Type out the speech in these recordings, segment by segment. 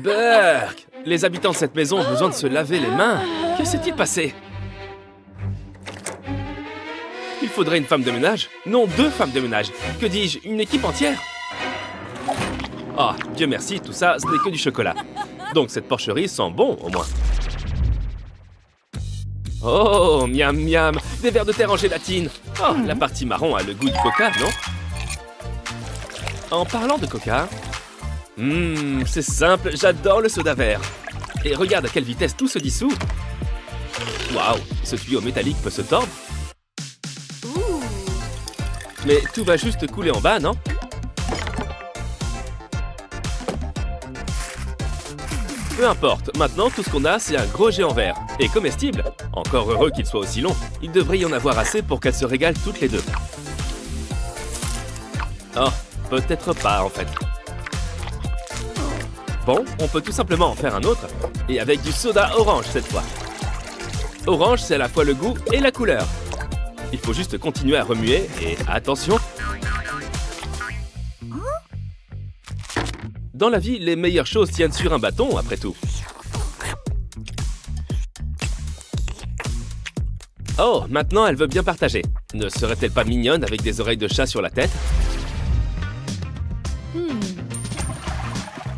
Burk! Les habitants de cette maison ont besoin de se laver les mains. Que s'est-il passé? Il faudrait une femme de ménage? Non, 2 femmes de ménage. Que dis-je? Une équipe entière? Ah, Dieu merci, tout ça, ce n'est que du chocolat. Donc cette porcherie sent bon, au moins. Oh, miam miam! Des vers de terre en gélatine! Oh, la partie marron a le goût du coca, non? En parlant de coca... c'est simple, j'adore le soda vert. Et regarde à quelle vitesse tout se dissout. Waouh, ce tuyau métallique peut se tordre. Mais tout va juste couler en bas, non? Peu importe, maintenant tout ce qu'on a, c'est un gros géant vert. Et comestible. Encore heureux qu'il soit aussi long. Il devrait y en avoir assez pour qu'elles se régalent toutes les deux. Oh, peut-être pas en fait. Bon, on peut tout simplement en faire un autre. Et avec du soda orange cette fois. Orange, c'est à la fois le goût et la couleur. Il faut juste continuer à remuer et attention. Dans la vie, les meilleures choses tiennent sur un bâton, après tout. Oh, maintenant elle veut bien partager. Ne serait-elle pas mignonne avec des oreilles de chat sur la tête?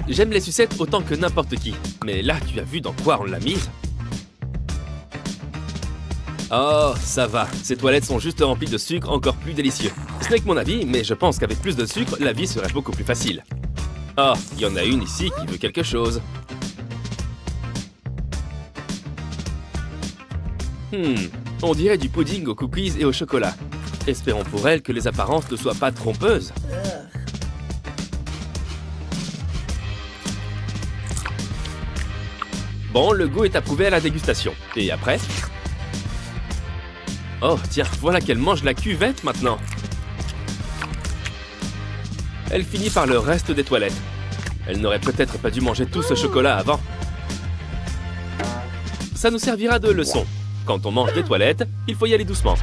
J'aime les sucettes autant que n'importe qui. Mais là, tu as vu dans quoi on l'a mise? Oh, ça va. Ces toilettes sont juste remplies de sucre encore plus délicieux. Ce n'est que mon avis, mais je pense qu'avec plus de sucre, la vie serait beaucoup plus facile. Oh, il y en a une ici qui veut quelque chose. On dirait du pudding aux cookies et au chocolat. Espérons pour elle que les apparences ne soient pas trompeuses. Bon, le goût est approuvé à la dégustation. Et après? Oh, tiens, voilà qu'elle mange la cuvette maintenant. Elle finit par le reste des toilettes. Elle n'aurait peut-être pas dû manger tout ce chocolat avant. Ça nous servira de leçon. Quand on mange des toilettes, il faut y aller doucement.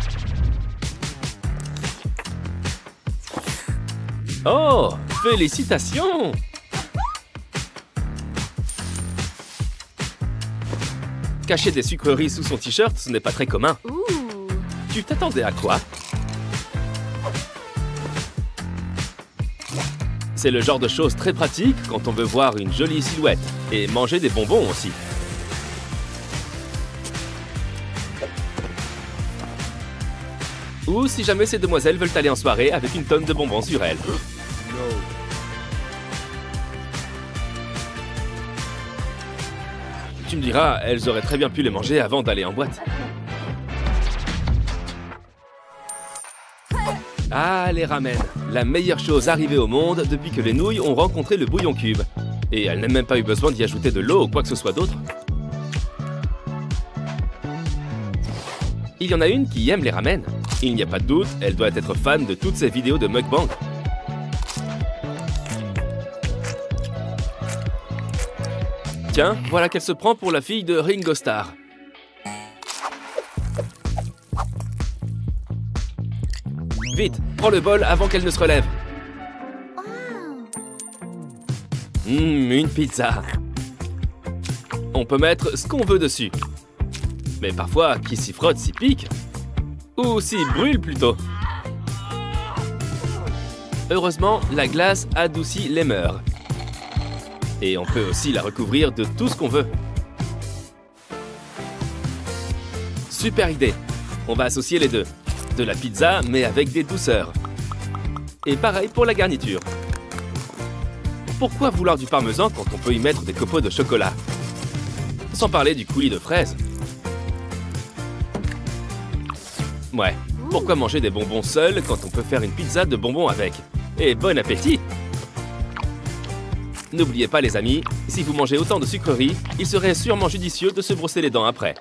Oh, félicitations! Cacher des sucreries sous son t-shirt, ce n'est pas très commun. Tu t'attendais à quoi? C'est le genre de choses très pratique quand on veut voir une jolie silhouette. Et manger des bonbons aussi. Ou si jamais ces demoiselles veulent aller en soirée avec une tonne de bonbons sur elles. Tu me diras, elles auraient très bien pu les manger avant d'aller en boîte. Ah, les ramen. La meilleure chose arrivée au monde depuis que les nouilles ont rencontré le bouillon cube. Et elles n'ont même pas eu besoin d'y ajouter de l'eau ou quoi que ce soit d'autre. Il y en a une qui aime les ramen. Il n'y a pas de doute, elle doit être fan de toutes ces vidéos de mukbang. Tiens, voilà qu'elle se prend pour la fille de Ringo Starr. Vite, prends le bol avant qu'elle ne se relève. Une pizza. On peut mettre ce qu'on veut dessus. Mais parfois, qui s'y frotte s'y pique. Ou s'y brûle plutôt. Heureusement, la glace adoucit les mœurs. Et on peut aussi la recouvrir de tout ce qu'on veut. Super idée. On va associer les deux. De la pizza, mais avec des douceurs. Et pareil pour la garniture. Pourquoi vouloir du parmesan quand on peut y mettre des copeaux de chocolat? Sans parler du coulis de fraises. Ouais, pourquoi manger des bonbons seuls quand on peut faire une pizza de bonbons avec? Et bon appétit! N'oubliez pas les amis, si vous mangez autant de sucreries, il serait sûrement judicieux de se brosser les dents après.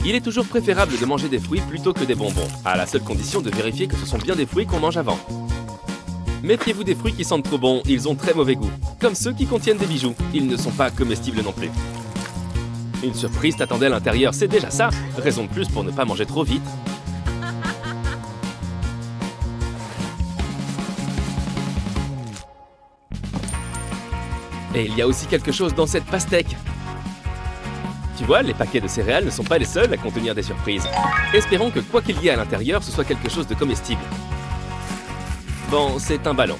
Il est toujours préférable de manger des fruits plutôt que des bonbons, à la seule condition de vérifier que ce sont bien des fruits qu'on mange avant. Méfiez-vous des fruits qui sentent trop bon, ils ont très mauvais goût. Comme ceux qui contiennent des bijoux, ils ne sont pas comestibles non plus. Une surprise t'attendait à l'intérieur, c'est déjà ça. Raison de plus pour ne pas manger trop vite. Et il y a aussi quelque chose dans cette pastèque. Tu vois, les paquets de céréales ne sont pas les seuls à contenir des surprises. Espérons que quoi qu'il y ait à l'intérieur, ce soit quelque chose de comestible. Bon, c'est un ballon.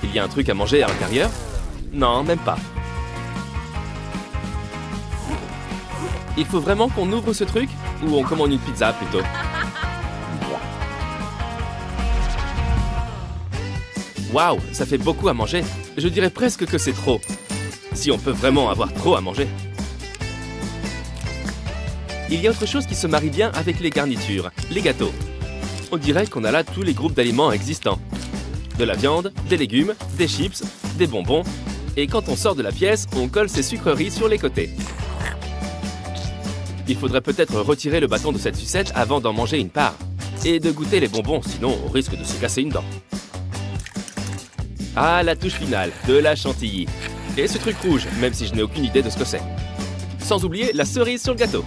Il y a un truc à manger à l'intérieur? Non, même pas. Il faut vraiment qu'on ouvre ce truc? Ou on commande une pizza plutôt? Waouh, ça fait beaucoup à manger. Je dirais presque que c'est trop. Si on peut vraiment avoir trop à manger. Il y a autre chose qui se marie bien avec les garnitures, les gâteaux. On dirait qu'on a là tous les groupes d'aliments existants. De la viande, des légumes, des chips, des bonbons. Et quand on sort de la pièce, on colle ces sucreries sur les côtés. Il faudrait peut-être retirer le bâton de cette sucette avant d'en manger une part. Et de goûter les bonbons, sinon on risque de se casser une dent. Ah, la touche finale, de la chantilly. Et ce truc rouge, même si je n'ai aucune idée de ce que c'est. Sans oublier la cerise sur le gâteau.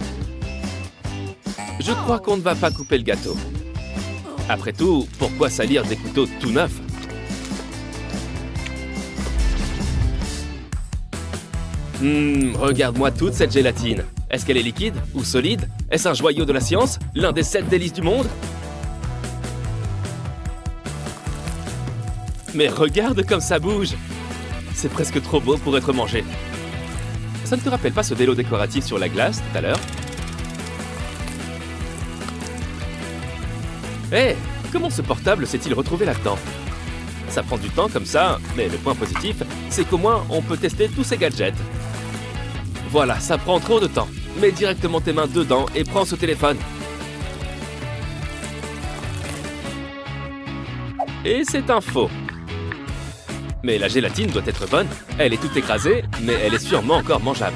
Je crois qu'on ne va pas couper le gâteau. Après tout, pourquoi salir des couteaux tout neufs? Regarde-moi toute cette gélatine. Est-ce qu'elle est liquide ou solide? Est-ce un joyau de la science? L'un des 7 délices du monde? Mais regarde comme ça bouge! C'est presque trop beau pour être mangé. Ça ne te rappelle pas ce vélo décoratif sur la glace tout à l'heure? Hé! Comment ce portable s'est-il retrouvé là-dedans? Ça prend du temps comme ça, mais le point positif, c'est qu'au moins on peut tester tous ces gadgets. Voilà, ça prend trop de temps. Mets directement tes mains dedans et prends ce téléphone. Et c'est un faux. Mais la gélatine doit être bonne. Elle est toute écrasée, mais elle est sûrement encore mangeable.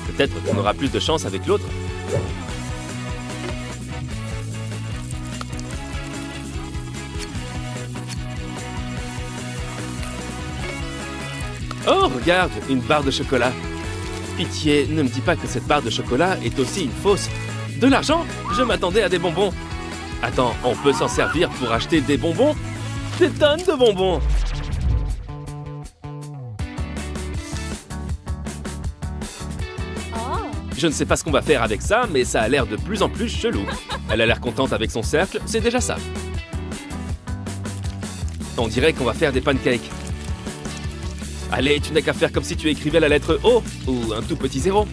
Peut-être qu'on aura plus de chance avec l'autre. Oh, regarde, une barre de chocolat. Pitié, ne me dis pas que cette barre de chocolat est aussi une fausse. De l'argent? Je m'attendais à des bonbons. Attends, on peut s'en servir pour acheter des bonbons? Des tonnes de bonbons! Je ne sais pas ce qu'on va faire avec ça, mais ça a l'air de plus en plus chelou. Elle a l'air contente avec son cercle, c'est déjà ça. On dirait qu'on va faire des pancakes. Allez, tu n'as qu'à faire comme si tu écrivais la lettre O, ou un tout petit zéro.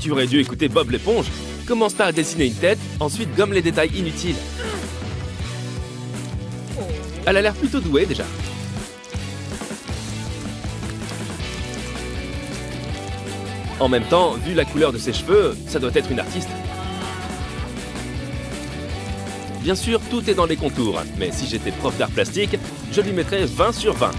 Tu aurais dû écouter Bob l'éponge. Commence par dessiner une tête, ensuite gomme les détails inutiles. Elle a l'air plutôt douée déjà. En même temps, vu la couleur de ses cheveux, ça doit être une artiste. Bien sûr, tout est dans les contours, mais si j'étais prof d'art plastique, je lui mettrais 20 sur 20.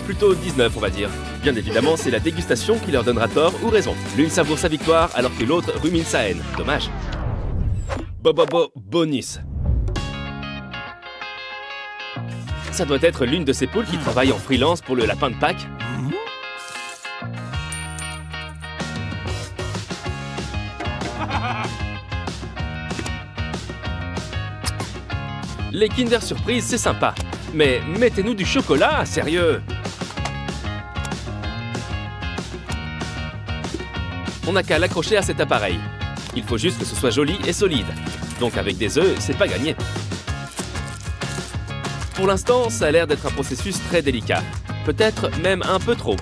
Plutôt 19, on va dire. Bien évidemment, c'est la dégustation qui leur donnera tort ou raison. L'une savoure sa victoire, alors que l'autre rumine sa haine. Dommage. Bonus. Ça doit être l'une de ces poules qui travaille en freelance pour le lapin de Pâques. Les Kinder Surprise, c'est sympa. Mais mettez-nous du chocolat, sérieux! On n'a qu'à l'accrocher à cet appareil. Il faut juste que ce soit joli et solide. Donc avec des œufs, c'est pas gagné. Pour l'instant, ça a l'air d'être un processus très délicat. Peut-être même un peu trop.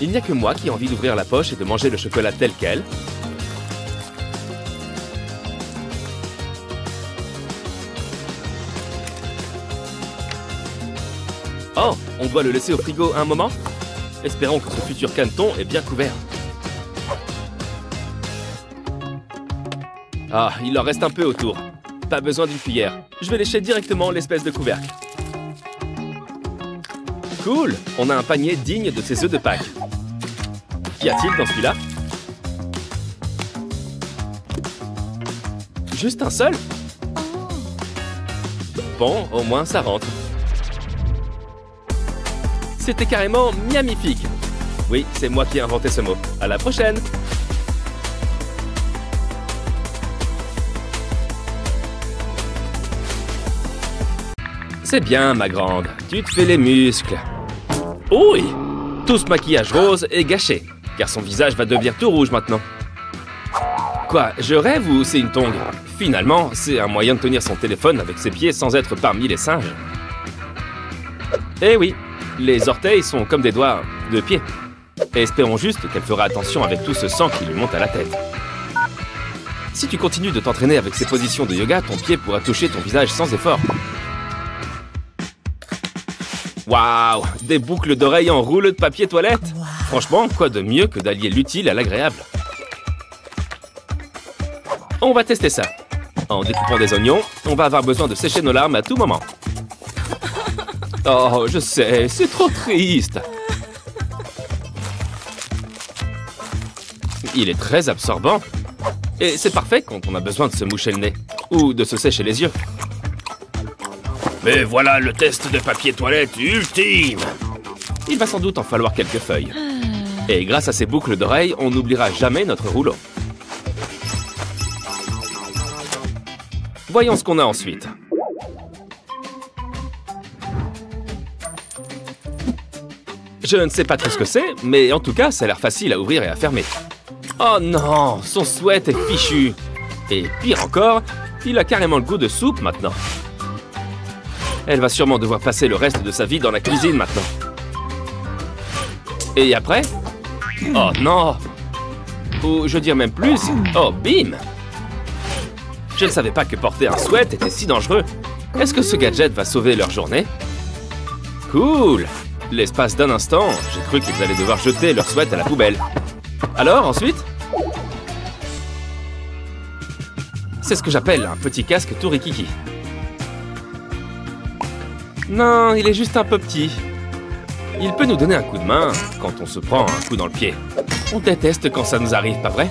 Il n'y a que moi qui ai envie d'ouvrir la poche et de manger le chocolat tel quel. Oh, on doit le laisser au frigo un moment? Espérons que ce futur caneton est bien couvert. Ah, il en reste un peu autour. Pas besoin d'une cuillère. Je vais lécher directement l'espèce de couvercle. Cool! On a un panier digne de ces œufs de Pâques. Qu'y a-t-il dans celui-là? Juste un seul? Bon, au moins ça rentre. C'était carrément miamifique. Oui, c'est moi qui ai inventé ce mot. À la prochaine! C'est bien, ma grande. Tu te fais les muscles. Oui! Tout ce maquillage rose est gâché, car son visage va devenir tout rouge maintenant. Quoi, je rêve ou c'est une tongue? Finalement, c'est un moyen de tenir son téléphone avec ses pieds sans être parmi les singes. Eh oui, les orteils sont comme des doigts de pied. Et espérons juste qu'elle fera attention avec tout ce sang qui lui monte à la tête. Si tu continues de t'entraîner avec ces positions de yoga, ton pied pourra toucher ton visage sans effort. Waouh! Des boucles d'oreilles en rouleau de papier toilette! Franchement, quoi de mieux que d'allier l'utile à l'agréable? On va tester ça. En découpant des oignons, on va avoir besoin de sécher nos larmes à tout moment. Oh, je sais, c'est trop triste. Il est très absorbant. Et c'est parfait quand on a besoin de se moucher le nez. Ou de se sécher les yeux. Mais voilà le test de papier toilette ultime! Il va sans doute en falloir quelques feuilles. Et grâce à ces boucles d'oreilles, on n'oubliera jamais notre rouleau. Voyons ce qu'on a ensuite. Je ne sais pas trop ce que c'est, mais en tout cas, ça a l'air facile à ouvrir et à fermer. Oh non, son sweat est fichu. Et pire encore, il a carrément le goût de soupe maintenant. Elle va sûrement devoir passer le reste de sa vie dans la cuisine maintenant. Et après? Oh non! Ou je veux dire même plus, oh bim! Je ne savais pas que porter un sweat était si dangereux. Est-ce que ce gadget va sauver leur journée? Cool! L'espace d'un instant, j'ai cru qu'ils allaient devoir jeter leur sweat à la poubelle. Alors, ensuite? C'est ce que j'appelle un petit casque tout rikiki. Non, il est juste un peu petit. Il peut nous donner un coup de main quand on se prend un coup dans le pied. On déteste quand ça nous arrive, pas vrai?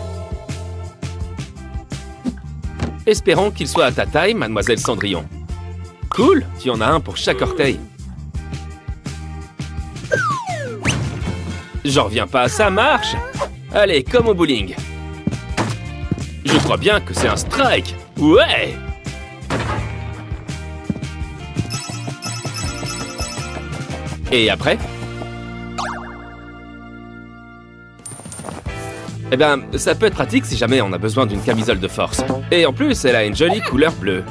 Espérons qu'il soit à ta taille, mademoiselle Cendrillon. Cool, tu en as un pour chaque orteil. J'en reviens pas, ça marche! Allez, comme au bowling. Je crois bien que c'est un strike! Ouais! Et après? Eh bien, ça peut être pratique si jamais on a besoin d'une camisole de force. Et en plus, elle a une jolie couleur bleue.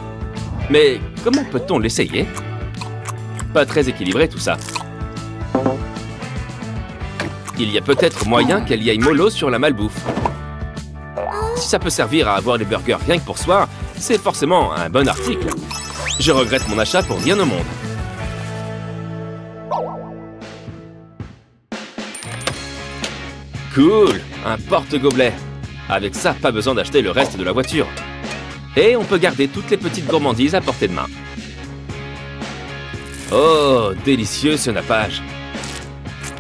Mais comment peut-on l'essayer? Pas très équilibré tout ça. Il y a peut-être moyen qu'elle y aille mollo sur la malbouffe. Si ça peut servir à avoir des burgers rien que pour soi, c'est forcément un bon article. Je regrette mon achat pour rien au monde. Cool! Un porte-gobelet. Avec ça, pas besoin d'acheter le reste de la voiture. Et on peut garder toutes les petites gourmandises à portée de main. Oh, délicieux ce nappage.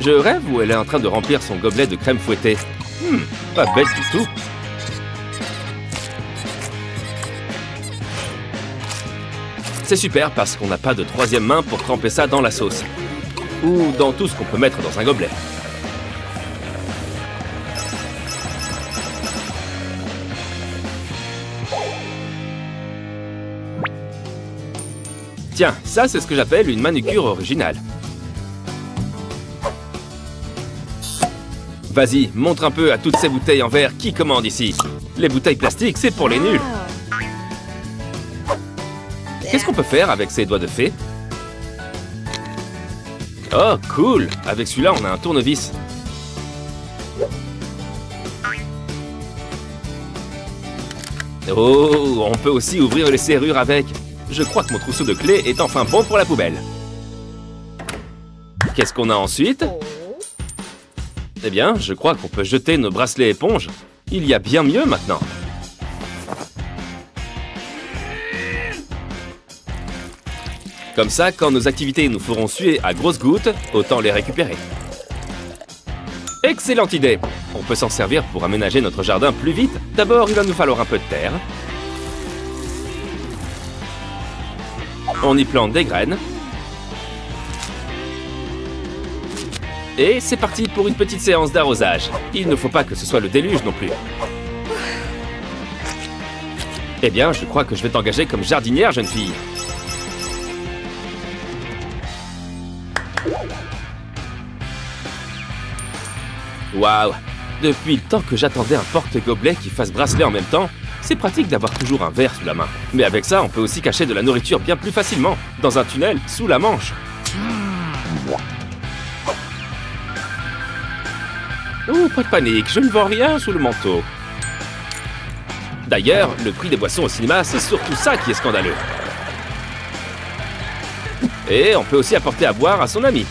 Je rêve ou elle est en train de remplir son gobelet de crème fouettée? Pas bête du tout. C'est super parce qu'on n'a pas de troisième main pour tremper ça dans la sauce. Ou dans tout ce qu'on peut mettre dans un gobelet. Tiens, ça c'est ce que j'appelle une manucure originale. Vas-y, montre un peu à toutes ces bouteilles en verre qui commande ici. Les bouteilles plastiques, c'est pour les nuls. Qu'est-ce qu'on peut faire avec ces doigts de fée? Oh, cool! Avec celui-là, on a un tournevis. Oh, on peut aussi ouvrir les serrures avec. Je crois que mon trousseau de clés est enfin bon pour la poubelle. Qu'est-ce qu'on a ensuite? Eh bien, je crois qu'on peut jeter nos bracelets éponges. Il y a bien mieux maintenant. Comme ça, quand nos activités nous feront suer à grosses gouttes, autant les récupérer. Excellente idée! On peut s'en servir pour aménager notre jardin plus vite. D'abord, il va nous falloir un peu de terre. On y plante des graines. Et c'est parti pour une petite séance d'arrosage. Il ne faut pas que ce soit le déluge non plus. Eh bien, je crois que je vais t'engager comme jardinière, jeune fille. Waouh! Depuis le temps que j'attendais un porte-gobelet qui fasse bracelet en même temps, c'est pratique d'avoir toujours un verre sous la main. Mais avec ça, on peut aussi cacher de la nourriture bien plus facilement, dans un tunnel, sous la manche. Oh, pas de panique, je ne vends rien sous le manteau. D'ailleurs, le prix des boissons au cinéma, c'est surtout ça qui est scandaleux. Et on peut aussi apporter à boire à son ami.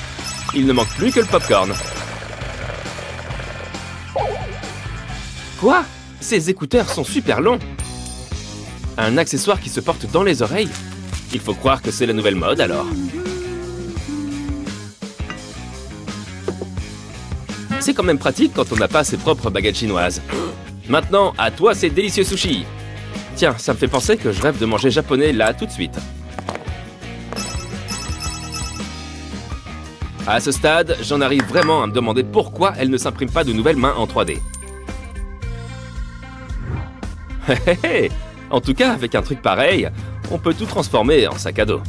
Il ne manque plus que le popcorn. Quoi? Ces écouteurs sont super longs. Un accessoire qui se porte dans les oreilles? Il faut croire que c'est la nouvelle mode alors. C'est quand même pratique quand on n'a pas ses propres baguettes chinoises. Maintenant, à toi ces délicieux sushis. Tiens, ça me fait penser que je rêve de manger japonais là tout de suite. À ce stade, j'en arrive vraiment à me demander pourquoi elle ne s'imprime pas de nouvelles mains en 3D. En tout cas, avec un truc pareil, on peut tout transformer en sac à dos.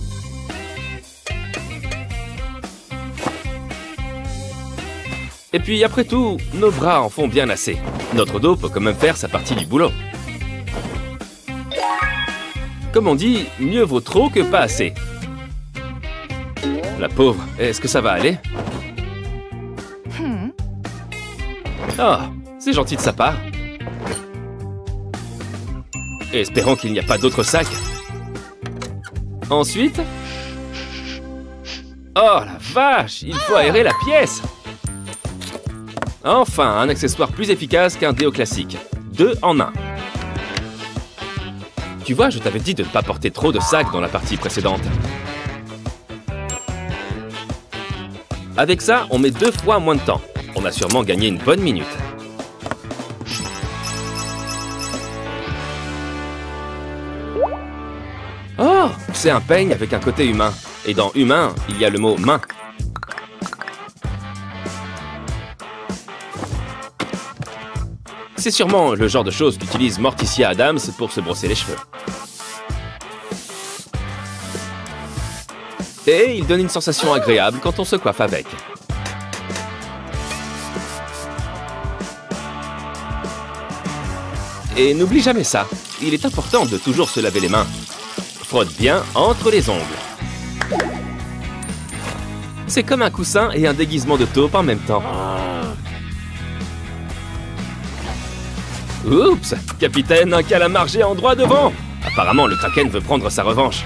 Et puis après tout, nos bras en font bien assez. Notre dos peut quand même faire sa partie du boulot. Comme on dit, mieux vaut trop que pas assez. La pauvre, est-ce que ça va aller? Oh, c'est gentil de sa part. Espérons qu'il n'y a pas d'autres sacs. Ensuite... Oh la vache, il faut aérer la pièce. Enfin, un accessoire plus efficace qu'un déo classique. 2 en 1. Tu vois, je t'avais dit de ne pas porter trop de sacs dans la partie précédente. Avec ça, on met 2 fois moins de temps. On a sûrement gagné une bonne minute. Oh, c'est un peigne avec un côté humain. Et dans humain, il y a le mot main. C'est sûrement le genre de choses qu'utilise Morticia Addams pour se brosser les cheveux. Et il donne une sensation agréable quand on se coiffe avec. Et n'oublie jamais ça, il est important de toujours se laver les mains. Frotte bien entre les ongles. C'est comme un coussin et un déguisement de taupe en même temps. Oups! Capitaine, un calamar géant droit devant! Apparemment, le kraken veut prendre sa revanche.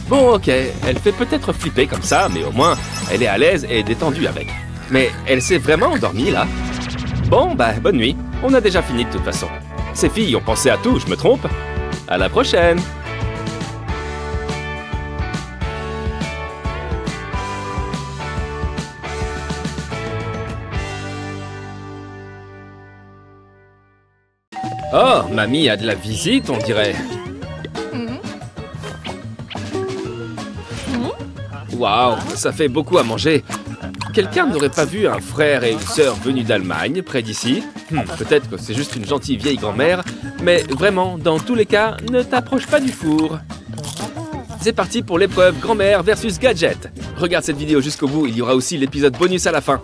Bon, ok, elle fait peut-être flipper comme ça, mais au moins, elle est à l'aise et détendue avec. Mais elle s'est vraiment endormie, là? Bon, bah, bonne nuit. On a déjà fini de toute façon. Ces filles ont pensé à tout, je me trompe? À la prochaine! Oh, mamie a de la visite, on dirait. Waouh, ça fait beaucoup à manger. Quelqu'un n'aurait pas vu un frère et une sœur venus d'Allemagne, près d'ici? Peut-être que c'est juste une gentille vieille grand-mère, mais vraiment, dans tous les cas, ne t'approche pas du four. C'est parti pour l'épreuve grand-mère versus gadget. Regarde cette vidéo jusqu'au bout, il y aura aussi l'épisode bonus à la fin.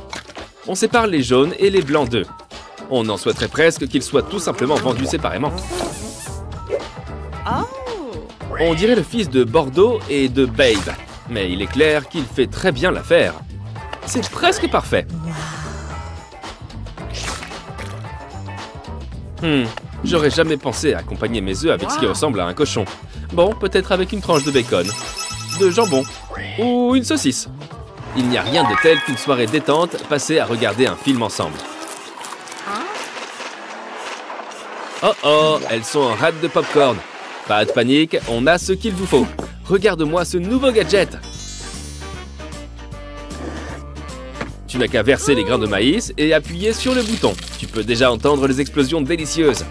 On sépare les jaunes et les blancs d'œufs. On en souhaiterait presque qu'ils soient tout simplement vendus séparément. On dirait le fils de Bordeaux et de Babe, mais il est clair qu'il fait très bien l'affaire. C'est presque parfait. J'aurais jamais pensé à accompagner mes œufs avec ce qui ressemble à un cochon. Bon, peut-être avec une tranche de bacon, de jambon ou une saucisse. Il n'y a rien de tel qu'une soirée détente passée à regarder un film ensemble. Oh oh, elles sont en rate de popcorn. Pas de panique, on a ce qu'il vous faut. Regarde-moi ce nouveau gadget. Tu n'as qu'à verser les grains de maïs et appuyer sur le bouton. Tu peux déjà entendre les explosions délicieuses.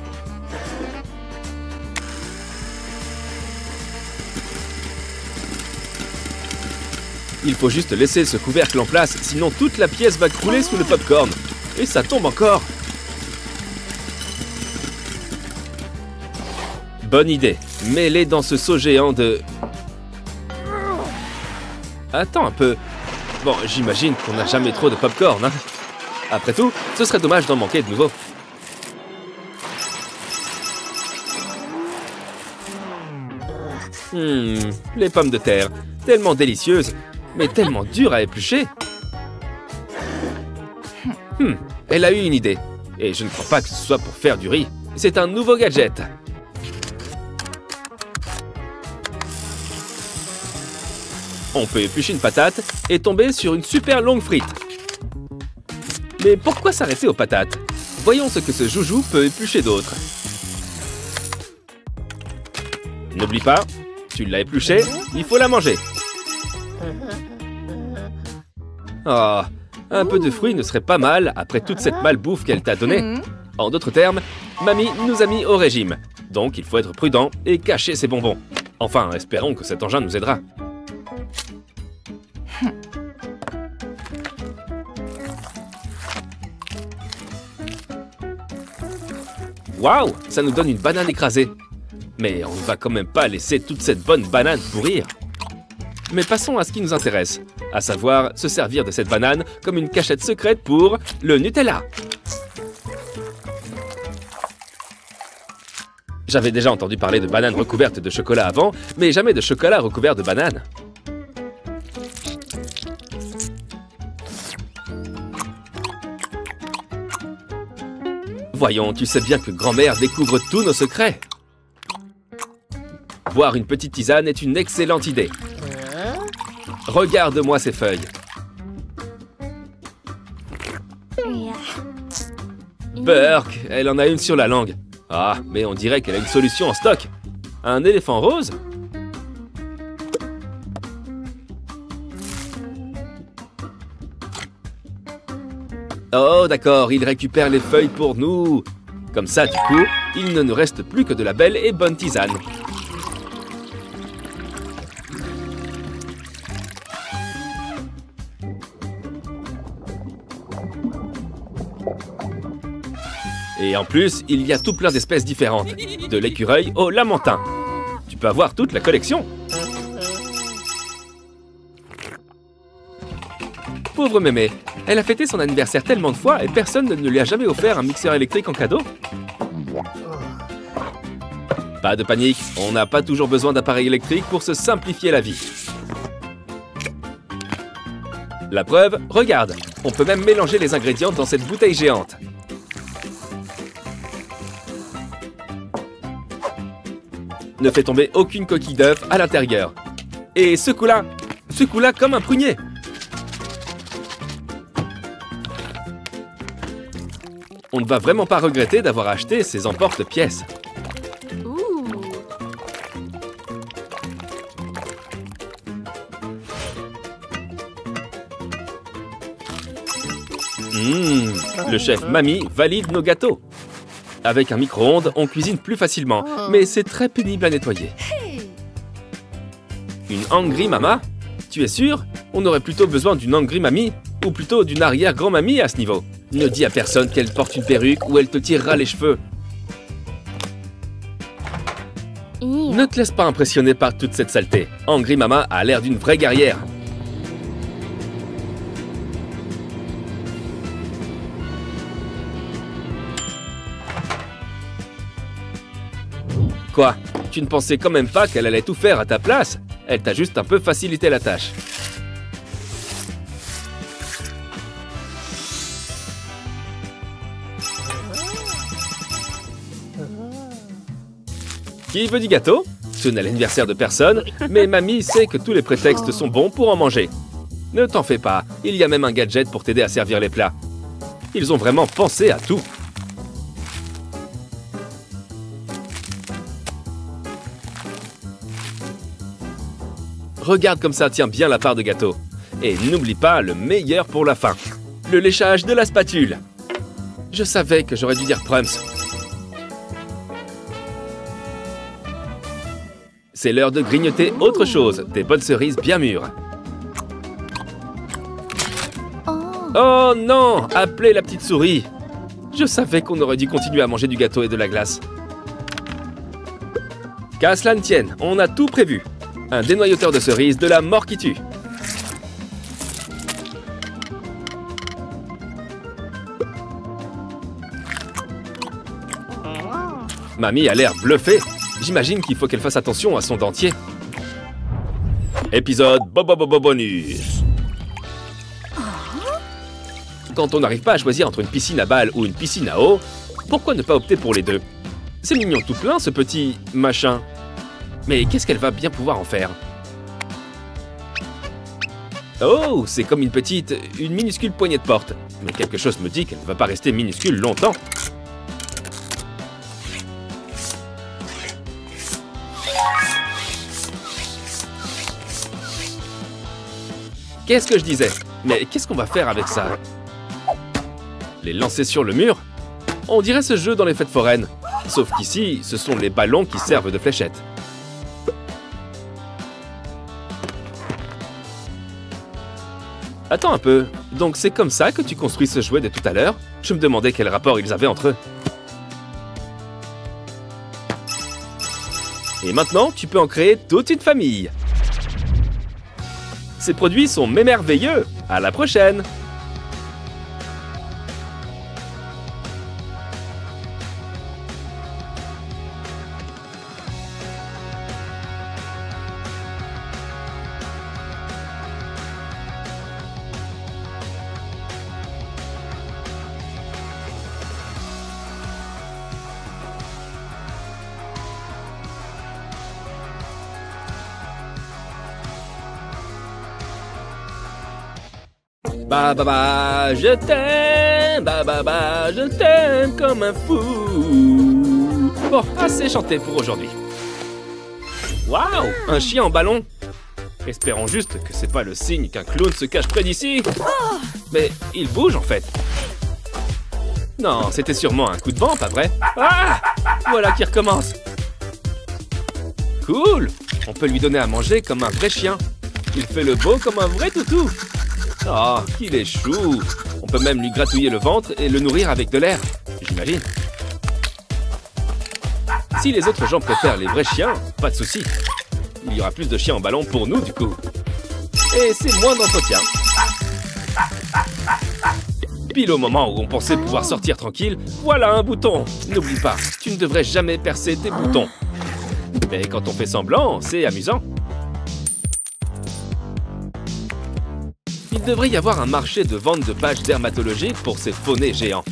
Il faut juste laisser ce couvercle en place, sinon toute la pièce va crouler sous le popcorn. Et ça tombe encore. Bonne idée. Mets-les dans ce seau géant de... Attends un peu. Bon, j'imagine qu'on n'a jamais trop de popcorn, hein. Après tout, ce serait dommage d'en manquer de nouveau. Les pommes de terre. Tellement délicieuses, mais tellement dures à éplucher. Elle a eu une idée. Et je ne crois pas que ce soit pour faire du riz. C'est un nouveau gadget. On peut éplucher une patate et tomber sur une super longue frite. Mais pourquoi s'arrêter aux patates? Voyons ce que ce joujou peut éplucher d'autre. N'oublie pas, tu l'as épluchée, il faut la manger. Oh, un peu de fruits ne serait pas mal après toute cette malbouffe qu'elle t'a donnée. En d'autres termes, mamie nous a mis au régime. Donc il faut être prudent et cacher ses bonbons. Enfin, espérons que cet engin nous aidera. Waouh, ça nous donne une banane écrasée. Mais on ne va quand même pas laisser toute cette bonne banane pourrir. Mais passons à ce qui nous intéresse, à savoir se servir de cette banane comme une cachette secrète pour le Nutella. J'avais déjà entendu parler de bananes recouvertes de chocolat avant, mais jamais de chocolat recouvert de banane. Voyons, tu sais bien que grand-mère découvre tous nos secrets. Boire une petite tisane est une excellente idée. Regarde-moi ces feuilles. Burk, elle en a une sur la langue. Ah, mais on dirait qu'elle a une solution en stock. Un éléphant rose? Oh, d'accord, il récupère les feuilles pour nous. Comme ça, du coup, il ne nous reste plus que de la belle et bonne tisane. Et en plus, il y a tout plein d'espèces différentes. De l'écureuil au lamentin. Tu peux avoir toute la collection. Pauvre mémé, elle a fêté son anniversaire tellement de fois et personne ne lui a jamais offert un mixeur électrique en cadeau. Pas de panique, on n'a pas toujours besoin d'appareils électriques pour se simplifier la vie. La preuve, regarde, on peut même mélanger les ingrédients dans cette bouteille géante. Ne fais tomber aucune coquille d'œuf à l'intérieur. Et secoue-la comme un prunier. On ne va vraiment pas regretter d'avoir acheté ces emporte-pièces. Le chef Mamie valide nos gâteaux. Avec un micro-ondes, on cuisine plus facilement, mais c'est très pénible à nettoyer. Une Angry Mama? Tu es sûr? On aurait plutôt besoin d'une Angry Mamie, ou plutôt d'une arrière-grand-mamie à ce niveau. Ne dis à personne qu'elle porte une perruque ou elle te tirera les cheveux. Ne te laisse pas impressionner par toute cette saleté. Angry Mama a l'air d'une vraie guerrière. Quoi? Tu ne pensais quand même pas qu'elle allait tout faire à ta place? Elle t'a juste un peu facilité la tâche. Qui veut du gâteau? Ce n'est l'anniversaire de personne, mais mamie sait que tous les prétextes sont bons pour en manger. Ne t'en fais pas, il y a même un gadget pour t'aider à servir les plats. Ils ont vraiment pensé à tout. Regarde comme ça tient bien la part de gâteau. Et n'oublie pas le meilleur pour la fin. Le léchage de la spatule. Je savais que j'aurais dû dire Prums. C'est l'heure de grignoter autre chose, des bonnes cerises bien mûres. Oh non! Appelez la petite souris! Je savais qu'on aurait dû continuer à manger du gâteau et de la glace. Qu'à cela ne tienne, on a tout prévu. Un dénoyauteur de cerises, de la mort qui tue. Mamie a l'air bluffée. J'imagine qu'il faut qu'elle fasse attention à son dentier. Épisode bonus. Quand on n'arrive pas à choisir entre une piscine à balles ou une piscine à eau, pourquoi ne pas opter pour les deux? C'est mignon tout plein, ce petit machin. Mais qu'est-ce qu'elle va bien pouvoir en faire? Oh, c'est comme une minuscule poignée de porte. Mais quelque chose me dit qu'elle ne va pas rester minuscule longtemps. Qu'est-ce que je disais? Mais qu'est-ce qu'on va faire avec ça? Les lancer sur le mur? On dirait ce jeu dans les fêtes foraines. Sauf qu'ici, ce sont les ballons qui servent de fléchettes. Attends un peu, donc c'est comme ça que tu construis ce jouet de tout à l'heure? Je me demandais quel rapport ils avaient entre eux. Et maintenant, tu peux en créer toute une famille. Ces produits sont merveilleux. À la prochaine! Je t'aime, je t'aime comme un fou. Bon, assez chanté pour aujourd'hui. Waouh, un chien en ballon. Espérons juste que c'est pas le signe qu'un clown se cache près d'ici. Mais il bouge en fait. Non, c'était sûrement un coup de vent, pas vrai? Ah! Voilà qui recommence. Cool. On peut lui donner à manger comme un vrai chien. Il fait le beau comme un vrai toutou. Oh, qu'il est chou! On peut même lui gratouiller le ventre et le nourrir avec de l'air, j'imagine. Si les autres gens préfèrent les vrais chiens, pas de souci. Il y aura plus de chiens en ballon pour nous, du coup. Et c'est moins d'entretien. Pile au moment où on pensait pouvoir sortir tranquille, voilà un bouton! N'oublie pas, tu ne devrais jamais percer tes boutons. Mais quand on fait semblant, c'est amusant. Il devrait y avoir un marché de vente de pages dermatologiques pour ces faux nez géants.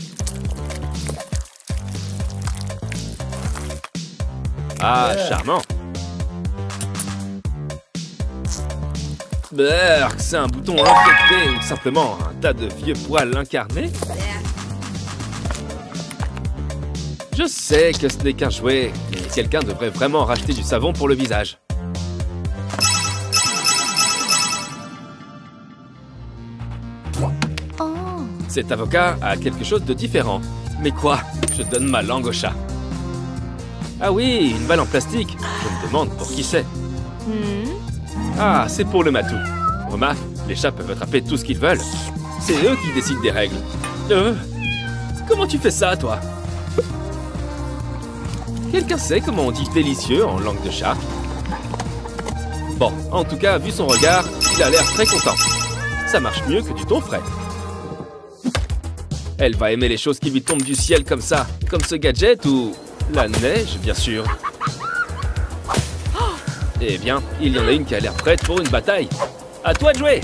Ah, charmant! Berk, c'est un bouton infecté ou simplement un tas de vieux poils incarnés? Je sais que ce n'est qu'un jouet, mais quelqu'un devrait vraiment racheter du savon pour le visage. Cet avocat a quelque chose de différent. Mais quoi? Je donne ma langue au chat. Ah oui, une balle en plastique. Je me demande pour qui c'est. Ah, c'est pour le matou. Remarque, les chats peuvent attraper tout ce qu'ils veulent. C'est eux qui décident des règles. Comment tu fais ça, toi? Quelqu'un sait comment on dit délicieux en langue de chat? Bon, en tout cas, vu son regard, il a l'air très content. Ça marche mieux que du thon frais. Elle va aimer les choses qui lui tombent du ciel comme ça, comme ce gadget ou la neige, bien sûr. Eh bien, il y en a une qui a l'air prête pour une bataille. À toi de jouer!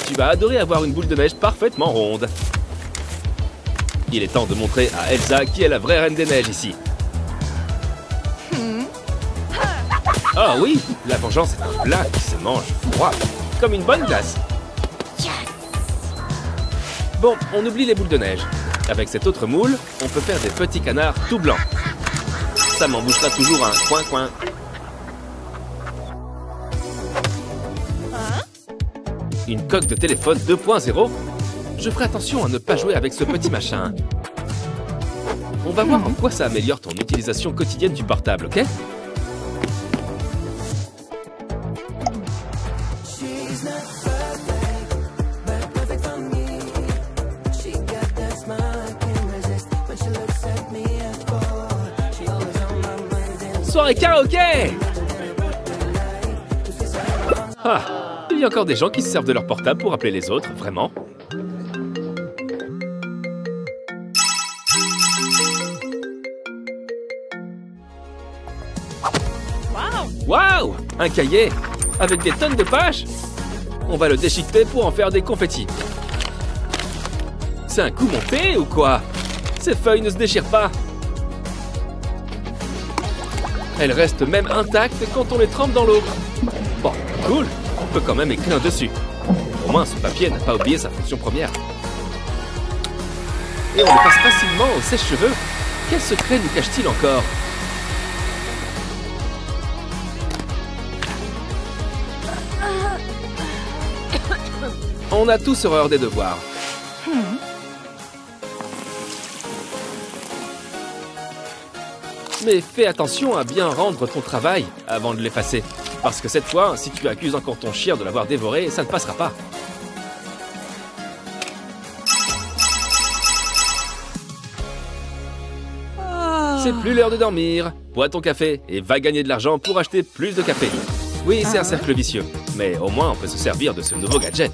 Tu vas adorer avoir une boule de neige parfaitement ronde. Il est temps de montrer à Elsa qui est la vraie reine des neiges ici. Ah oui, la vengeance est un plat qui se mange froid, comme une bonne glace. Bon, on oublie les boules de neige. Avec cette autre moule, on peut faire des petits canards tout blancs. Ça m'en bouchera toujours un coin-coin. Une coque de téléphone 2.0? Je ferai attention à ne pas jouer avec ce petit machin. On va voir en quoi ça améliore ton utilisation quotidienne du portable, ok? soirée karaoké! Ah, il y a encore des gens qui se servent de leur portable pour appeler les autres, vraiment? Waouh! Un cahier! Avec des tonnes de pages! On va le déchiqueter pour en faire des confettis. C'est un coup monté ou quoi? Ces feuilles ne se déchirent pas. Elles restent même intactes quand on les trempe dans l'eau. Bon, cool! On peut quand même écrire dessus. Au moins, ce papier n'a pas oublié sa fonction première. Et on le passe facilement au sèche-cheveux. Quel secret nous cache-t-il encore? On a tous horreur des devoirs. Mais fais attention à bien rendre ton travail avant de l'effacer. Parce que cette fois, si tu accuses encore ton chien de l'avoir dévoré, ça ne passera pas. C'est plus l'heure de dormir. Bois ton café et va gagner de l'argent pour acheter plus de café. Oui, c'est un cercle vicieux. Mais au moins, on peut se servir de ce nouveau gadget.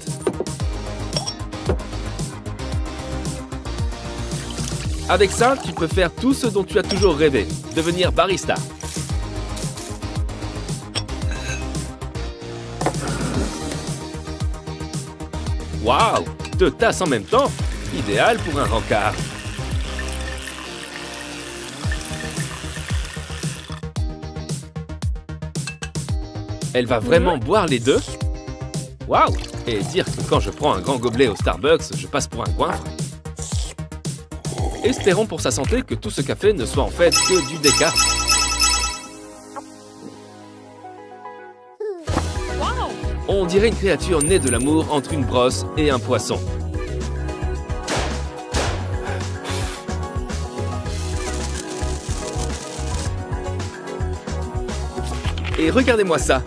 Avec ça, tu peux faire tout ce dont tu as toujours rêvé. Devenir barista. Waouh! 2 tasses en même temps? Idéal pour un rencard. Elle va vraiment boire les deux? Waouh! Et dire que quand je prends un grand gobelet au Starbucks, je passe pour un goinfre? Espérons pour sa santé que tout ce café ne soit en fait que du déca. On dirait une créature née de l'amour entre une brosse et un poisson. Et regardez-moi ça!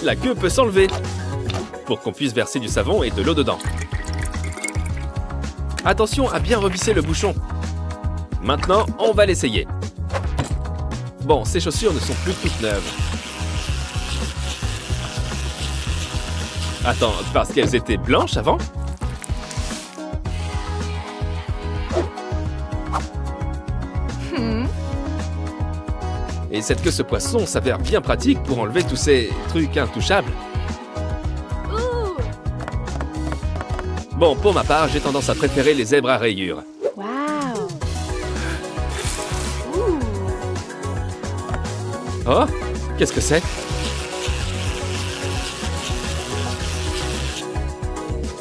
La queue peut s'enlever pour qu'on puisse verser du savon et de l'eau dedans. Attention à bien revisser le bouchon. Maintenant, on va l'essayer. Bon, ces chaussures ne sont plus toutes neuves. Attends, parce qu'elles étaient blanches avant? Et cette queue de poisson s'avère bien pratique pour enlever tous ces trucs intouchables. Bon, pour ma part, j'ai tendance à préférer les zèbres à rayures. Oh, qu'est-ce que c'est?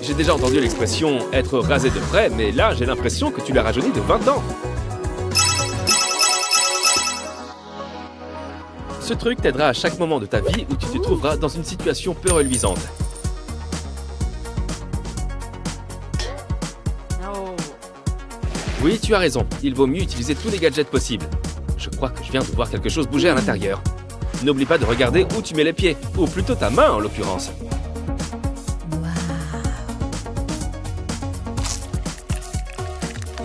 J'ai déjà entendu l'expression « être rasé de près », mais là, j'ai l'impression que tu l'as rajeuni de 20 ans. Ce truc t'aidera à chaque moment de ta vie où tu te trouveras dans une situation peu reluisante. Oui, tu as raison. Il vaut mieux utiliser tous les gadgets possibles. Je crois que je viens de voir quelque chose bouger à l'intérieur. N'oublie pas de regarder où tu mets les pieds, ou plutôt ta main en l'occurrence.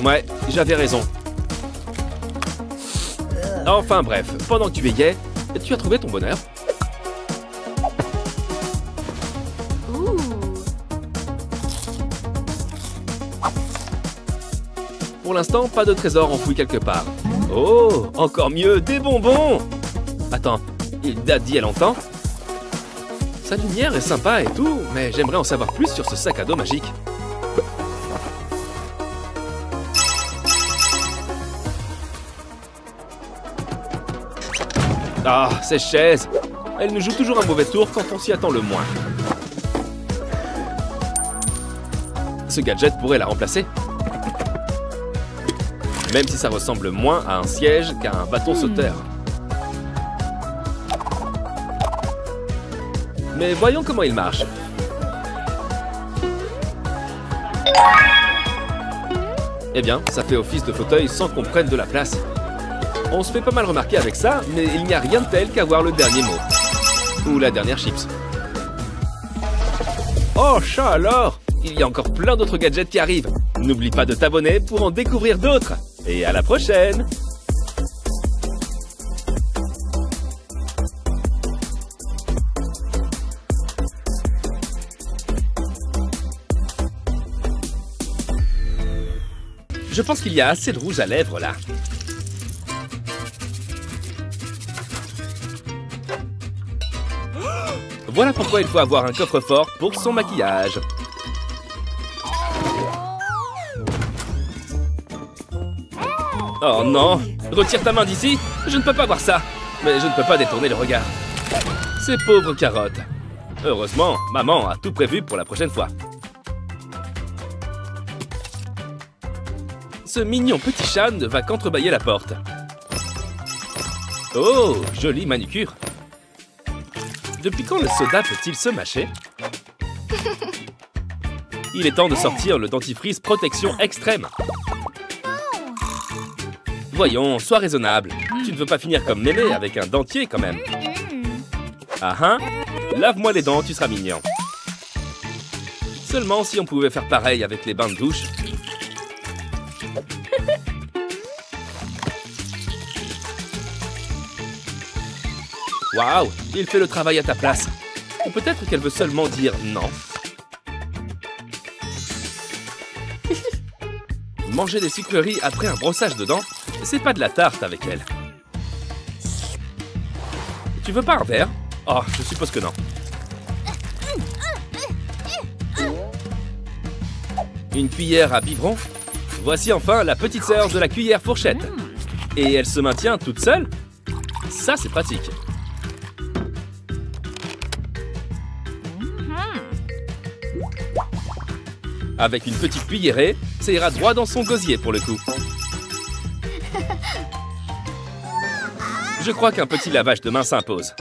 Ouais, j'avais raison. Enfin bref, pendant que tu veillais, tu as trouvé ton bonheur? Pour l'instant, pas de trésor enfoui quelque part. Oh, encore mieux, des bonbons! Attends, il date d'il y a longtemps? Sa lumière est sympa et tout, mais j'aimerais en savoir plus sur ce sac à dos magique. Ah, ces chaises! Elles nous jouent toujours un mauvais tour quand on s'y attend le moins. Ce gadget pourrait la remplacer. Même si ça ressemble moins à un siège qu'à un bâton sauteur. Mais voyons comment il marche. Eh bien, ça fait office de fauteuil sans qu'on prenne de la place. On se fait pas mal remarquer avec ça, mais il n'y a rien de tel qu'avoir le dernier mot. Ou la dernière chips. Oh, chat alors! Il y a encore plein d'autres gadgets qui arrivent. N'oublie pas de t'abonner pour en découvrir d'autres. Et à la prochaine! Je pense qu'il y a assez de rouge à lèvres là. Voilà pourquoi il faut avoir un coffre-fort pour son maquillage. Oh non! Retire ta main d'ici! Je ne peux pas voir ça! Mais je ne peux pas détourner le regard. Ces pauvres carottes. Heureusement, maman a tout prévu pour la prochaine fois. Ce mignon petit chat ne va qu'entrebâiller la porte. Oh, jolie manucure. Depuis quand le soda peut-il se mâcher? Il est temps de sortir le dentifrice protection extrême. Voyons, sois raisonnable. Tu ne veux pas finir comme Mémé avec un dentier quand même. Ah hein? Lave-moi les dents, tu seras mignon. Seulement si on pouvait faire pareil avec les bains de douche. Waouh, il fait le travail à ta place. Ou peut-être qu'elle veut seulement dire non. Manger des sucreries après un brossage de dents, c'est pas de la tarte avec elle. Tu veux pas un verre? Oh, je suppose que non. Une cuillère à biberon. Voici enfin la petite sœur de la cuillère fourchette. Et elle se maintient toute seule? Ça, c'est pratique. Avec une petite cuillerée, ça ira droit dans son gosier pour le coup. Je crois qu'un petit lavage de main s'impose.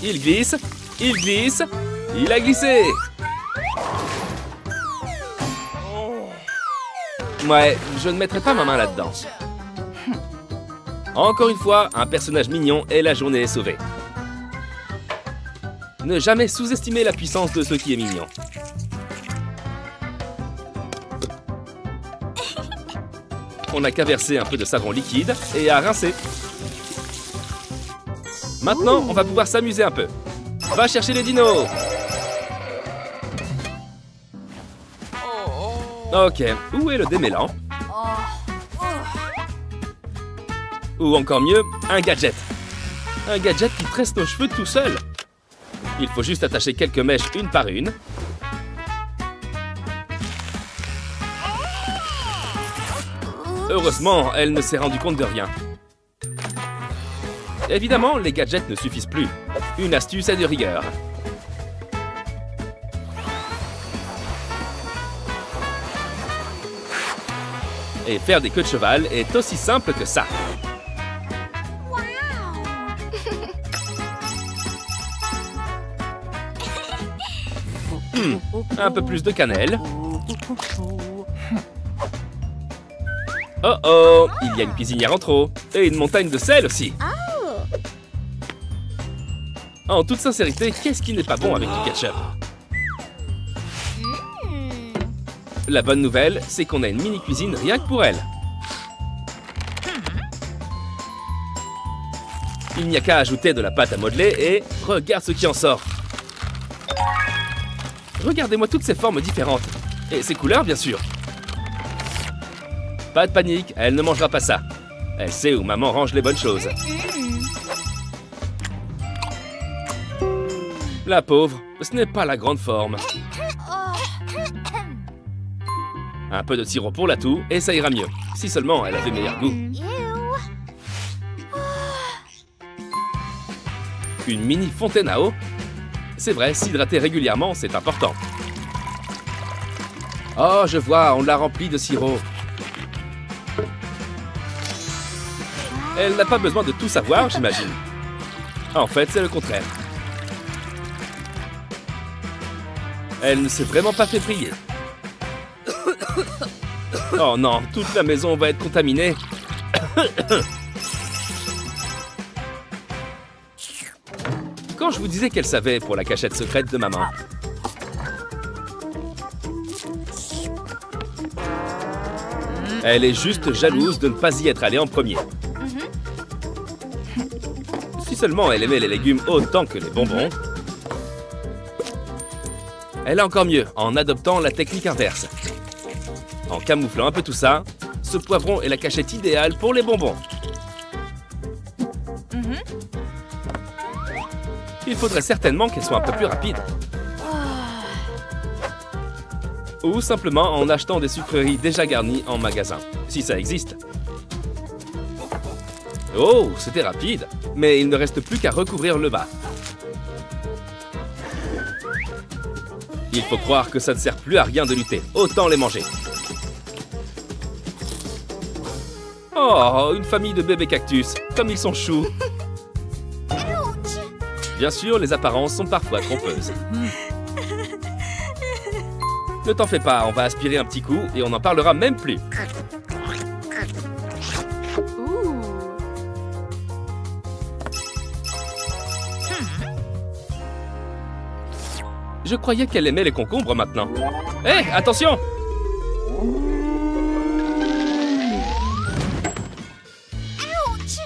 Il glisse, il glisse, il a glissé. Ouais, je ne mettrai pas ma main là-dedans. Encore une fois, un personnage mignon et la journée est sauvée. Ne jamais sous-estimer la puissance de ce qui est mignon. On n'a qu'à verser un peu de savon liquide et à rincer. Maintenant, on va pouvoir s'amuser un peu. Va chercher les dinos! Ok, où est le démêlant? Ou encore mieux, un gadget. Un gadget qui tresse nos cheveux tout seul. Il faut juste attacher quelques mèches une par une. Heureusement, elle ne s'est rendue compte de rien. Évidemment, les gadgets ne suffisent plus. Une astuce est de rigueur. Et faire des queues de cheval est aussi simple que ça. Un peu plus de cannelle. Oh oh, il y a une cuisinière en trop. Et une montagne de sel aussi. En toute sincérité, qu'est-ce qui n'est pas bon avec du ketchup? La bonne nouvelle, c'est qu'on a une mini-cuisine rien que pour elle. Il n'y a qu'à ajouter de la pâte à modeler et regarde ce qui en sort. Regardez-moi toutes ces formes différentes. Et ces couleurs, bien sûr. Pas de panique, elle ne mangera pas ça. Elle sait où maman range les bonnes choses. La pauvre, ce n'est pas la grande forme. Un peu de sirop pour la toux et ça ira mieux. Si seulement elle avait meilleur goût. Une mini fontaine à eau. C'est vrai, s'hydrater régulièrement, c'est important. Oh, je vois, on l'a remplie de sirop. Elle n'a pas besoin de tout savoir, j'imagine. En fait, c'est le contraire. Elle ne s'est vraiment pas fait prier. Oh non, toute la maison va être contaminée. Quand je vous disais qu'elle savait pour la cachette secrète de maman. Elle est juste jalouse de ne pas y être allée en premier. Si seulement elle aimait les légumes autant que les bonbons. Elle a encore mieux en adoptant la technique inverse. En camouflant un peu tout ça, ce poivron est la cachette idéale pour les bonbons. Il faudrait certainement qu'elle soit un peu plus rapide. Ou simplement en achetant des sucreries déjà garnies en magasin, si ça existe. Oh, c'était rapide, mais il ne reste plus qu'à recouvrir le bas. Il faut croire que ça ne sert plus à rien de lutter, autant les manger. Oh, une famille de bébés cactus, comme ils sont choux. Bien sûr, les apparences sont parfois trompeuses. Ne t'en fais pas, on va aspirer un petit coup et on n'en parlera même plus. Je croyais qu'elle aimait les concombres maintenant. Hé, attention!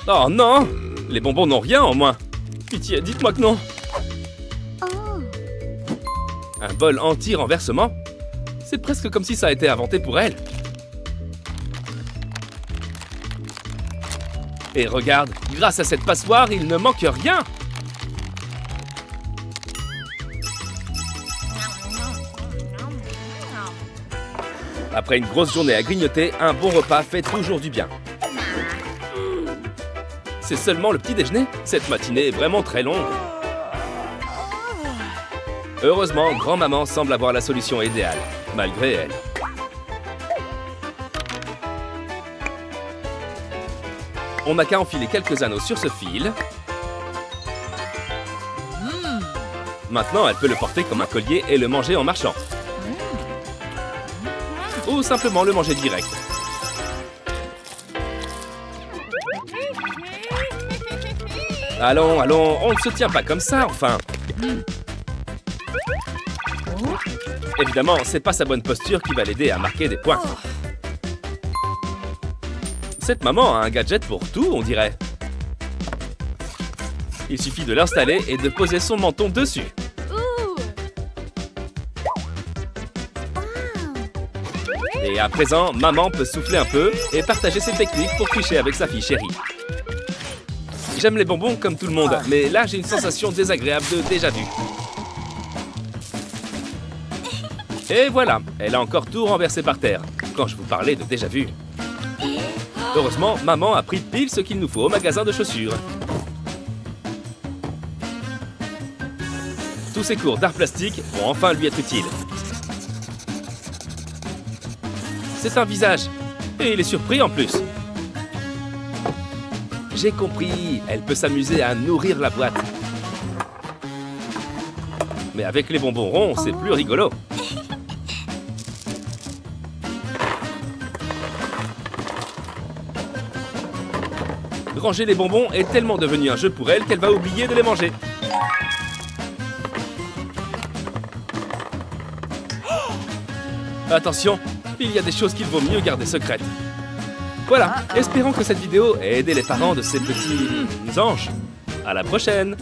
Oh non! Les bonbons n'ont rien en moins. Pitié, dites-moi que non. Un bol anti-renversement? C'est presque comme si ça a été inventé pour elle. Et regarde, grâce à cette passoire, il ne manque rien. Après une grosse journée à grignoter, un bon repas fait toujours du bien. C'est seulement le petit déjeuner? Cette matinée est vraiment très longue. Heureusement, grand-maman semble avoir la solution idéale, malgré elle. On n'a qu'à enfiler quelques anneaux sur ce fil. Maintenant, elle peut le porter comme un collier et le manger en marchant. Ou simplement le manger direct. Allons, allons, on ne se tient pas comme ça, enfin. Évidemment, c'est pas sa bonne posture qui va l'aider à marquer des points. Cette maman a un gadget pour tout, on dirait. Il suffit de l'installer et de poser son menton dessus. Et à présent, maman peut souffler un peu et partager ses techniques pour tricher avec sa fille chérie. J'aime les bonbons comme tout le monde, mais là j'ai une sensation désagréable de déjà-vu. Et voilà, elle a encore tout renversé par terre, quand je vous parlais de déjà-vu. Heureusement, maman a pris pile ce qu'il nous faut au magasin de chaussures. Tous ces cours d'art plastique vont enfin lui être utiles. C'est un visage, et il est surpris en plus. J'ai compris, elle peut s'amuser à nourrir la boîte. Mais avec les bonbons ronds, c'est plus rigolo. Ranger les bonbons est tellement devenu un jeu pour elle qu'elle va oublier de les manger. Attention, il y a des choses qu'il vaut mieux garder secrètes. Voilà, espérons que cette vidéo ait aidé les parents de ces petits anges. À la prochaine!